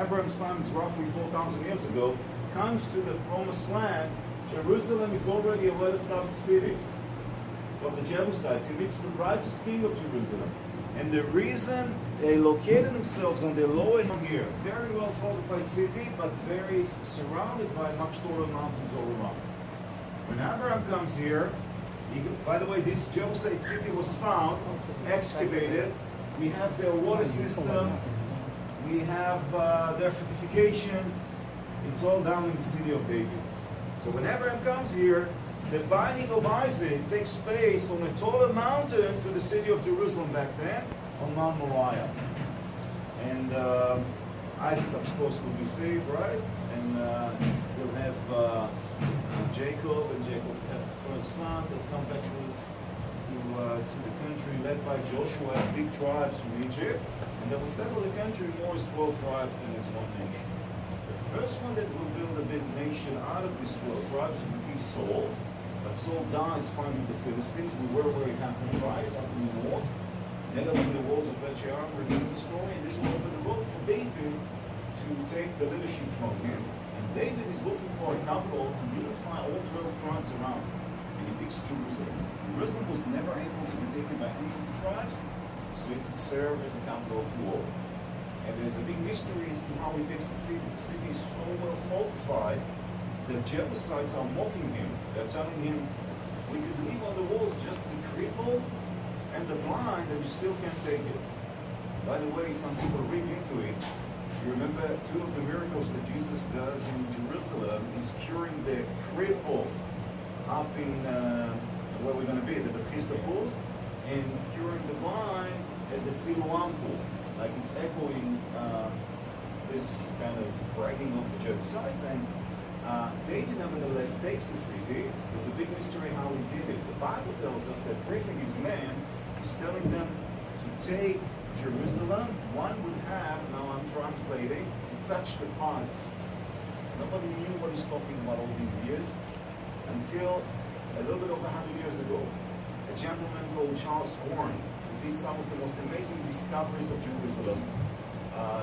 Abraham's time is roughly 4,000 years ago, comes to the promised land, Jerusalem is already a well-established city of the Jebusites. He meets the righteous king of Jerusalem. And the reason they located themselves on the lower hill here, very well fortified city, but very surrounded by much taller mountains all around. When Abraham comes here, by the way, this Jebusite city was found, excavated. We have their water system. We have their fortifications. It's all down in the city of David. So when Abraham comes here, the binding of Isaac takes place on a taller mountain to the city of Jerusalem back then, on Mount Moriah. And Isaac, of course, will be saved, right? And he'll have Jacob, and Jacob will have the first son. They'll come back to the country led by Joshua as big tribes from Egypt. And they will settle the country more as 12 tribes than as one nation. The first one that will build a big nation out of these 12 tribes will be Saul. But Saul dies fighting the Philistines. We were where it happened, right? Up in the north. Nailed in the walls of Bethshean, we're doing the story, and this will open the road for David to take the leadership from him. And David is looking for a capital to unify all 12 tribes around. And he picks Jerusalem. Jerusalem was never able to be taken by any of the tribes, so it could serve as a capital to all. And there's a big mystery as to how he takes the city. The city is so well fortified. The Jebusites are mocking him. They're telling him, we could leave on the walls just the crippled and the blind, and you still can't take it. By the way, some people read into it. You remember two of the miracles that Jesus does in Jerusalem is curing the cripple up in where we're going to be, the Bethesda pools, and curing the blind at the Siloam pool. Like it's echoing this kind of bragging of the Jebusites. And David nevertheless takes the city. There's a big mystery how he did it. The Bible tells us that briefing his men, he's telling them to take Jerusalem. One would have, now I'm translating, to touch the pot. Nobody knew what he's talking about all these years until a little bit over 100 years ago. A gentleman called Charles Warren who did some of the most amazing discoveries of Jerusalem.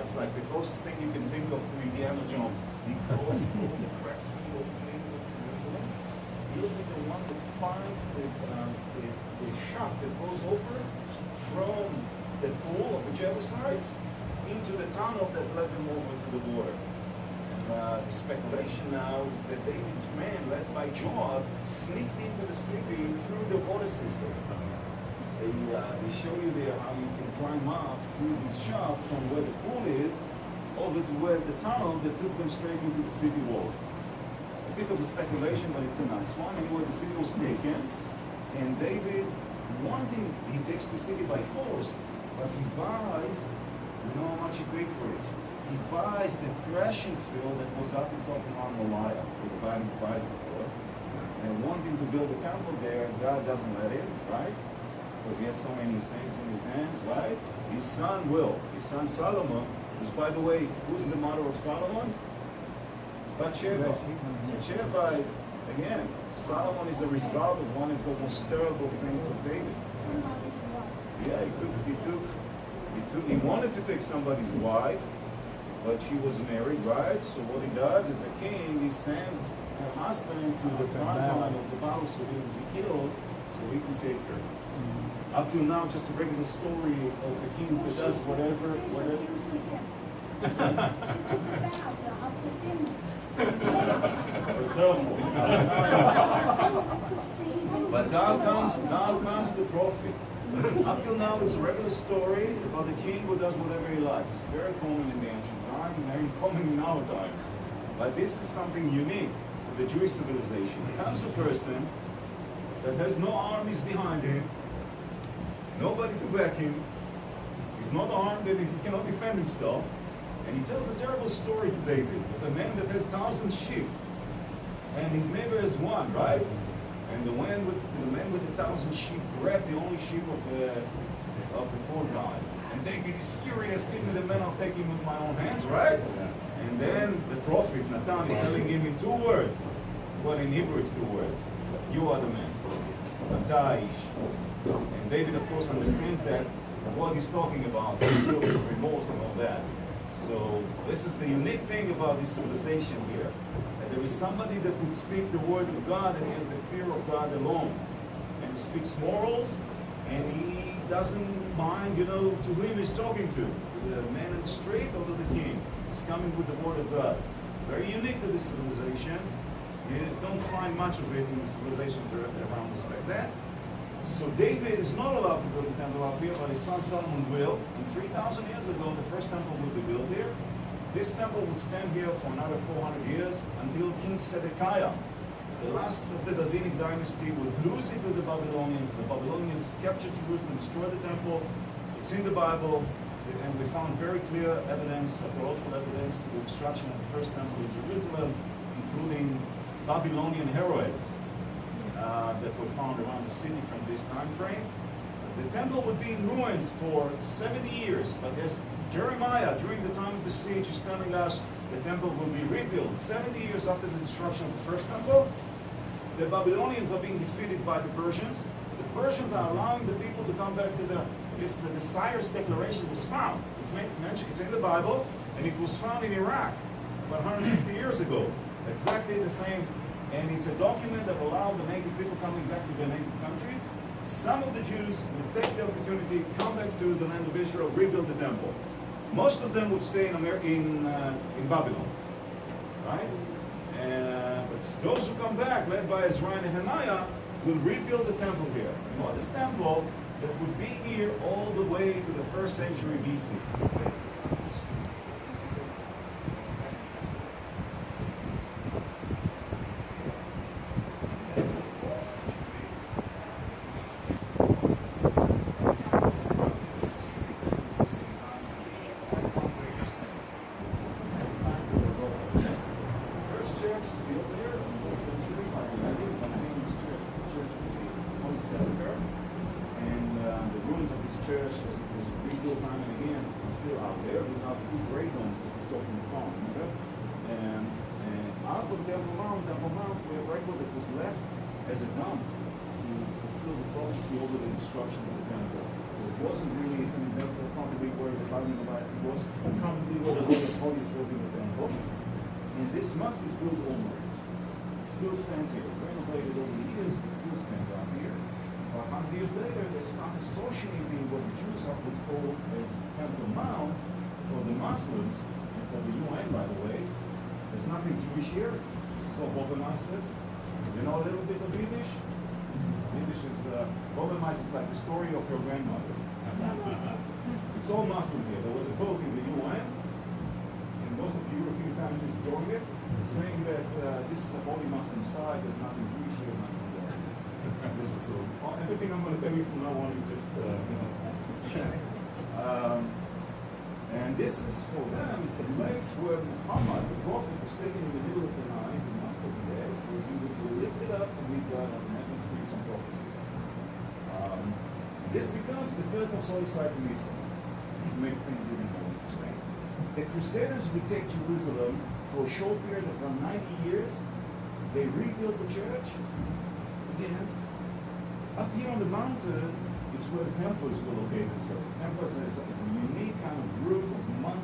It's like the closest thing you can think of to Indiana Jones. He goes through the cracks and the openings of Jerusalem. He'll be the one that finds the shaft that goes over from the pool of the Jebusites into the tunnel that led them over to the water. And the speculation now is that David's men, led by Joab, sneaked into the city through the water system. They show you there how you can climb up through this shaft from where the pool is over to where the tunnel that took them straight into the city walls. It's a bit of a speculation, but it's a nice one. Anyway, the city was taken, and David he takes the city by force, but he buys, you know how much he paid for it? He buys the threshing field that was up on top of Mount Moriah, with the binding price, of course, and wanting to build a temple there, God doesn't let him, right? Because he has so many things in his hands, right? His son will. His son Solomon, who's, by the way, who's the mother of Solomon? Bathsheba. Bathsheba is, again, Solomon is a result of one of the most terrible sins of David. Yeah, he wanted to take somebody's wife, but she was married, right? So what he does as a king, he sends her husband into the front line of the battle so he would be killed, so he can take her. Up till now, just a regular story of a king who does whatever. But now comes the prophet. Up till now, it's a regular story about the king who does whatever he likes. Very common in the ancient time, very common in our time. But this is something unique to the Jewish civilization. Here comes a person that has no armies behind him, nobody to back him. He's not armed and he cannot defend himself. And he tells a terrible story to David of a man that has 1,000 sheep. And his neighbor has one, right? And the man with 1,000 sheep grabbed the only sheep of the poor guy. And David is furious, give me the man, I'll take him with my own hands, right? And then the prophet Nathan is telling him in 2 words. Well, in Hebrew it's 2 words. You are the man. Ataish. And David, of course, understands that what he's talking about, guilt, remorse, and all that. So This is the unique thing about this civilization here. That there is somebody that would speak the word of God and he has the fear of God alone. And he speaks morals and he doesn't mind, to whom he's talking to. The man in the street or to the king. He's coming with the word of God. Very unique to this civilization. You don't find much of it in the civilizations around us back then. So David is not allowed to build the temple up here, but his son Solomon will. And 3,000 years ago, the first temple would be built here. This temple would stand here for another 400 years until King Zedekiah, the last of the Davidic dynasty, would lose it to the Babylonians. The Babylonians captured Jerusalem, destroyed the temple. It's in the Bible, and we found very clear evidence, archaeological evidence, to the destruction of the first temple in Jerusalem, including Babylonian arrowheads that were found around the city from this time frame. The temple would be in ruins for 70 years, but as Jeremiah, during the time of the siege, is telling us the temple will be rebuilt 70 years after the destruction of the first temple. The Babylonians are being defeated by the Persians. The Persians are allowing the people to come back to the Cyrus Declaration was found. It's mentioned, it's in the Bible, and it was found in Iraq about 150 years ago. Exactly the same. And it's a document that allowed the native people coming back to their native countries. Some of the Jews would take the opportunity, come back to the land of Israel, rebuild the temple. Most of them would stay in Babylon, right? But those who come back, led by Ezra and Nehemiah, will rebuild the temple here. You know, this temple that would be here all the way to the 1st century BC. As a dump to fulfill the prophecy over the destruction of the temple. So it wasn't really, therefore, probably where the Binding of Isaac was, but probably where the Holy of Holies was in the temple. And this mosque is built over it. Still stands here. Renovated over the years, but still stands out here. 100 years later, they start associating what the Jews would call as Temple Mount for the Muslims, and for the UN, by the way. There's nothing Jewish here. This is all Bobemaises. You know a little bit of Yiddish? Yiddish is, Bobemais is like the story of your grandmother. It's all Muslim here. There was a vote in the UN, and most of the European countries joined it, saying that this is a holy Muslim site, there's nothing Jewish here, nothing there. This is so, everything I'm going to tell you from now on is just, and this is for them, is the place where Muhammad, the prophet, was taken in the middle of the night, the mosque of the dead, where he would be lifted up and meet God on the heavens, spirits and prophecies. This becomes the third most holy site in Israel. It makes things even more interesting. The Crusaders would take Jerusalem for a short period of around 90 years. They rebuilt the church again. Up here on the mountain, it's where the Templars were located. So the Templars is a unique kind of group of monks.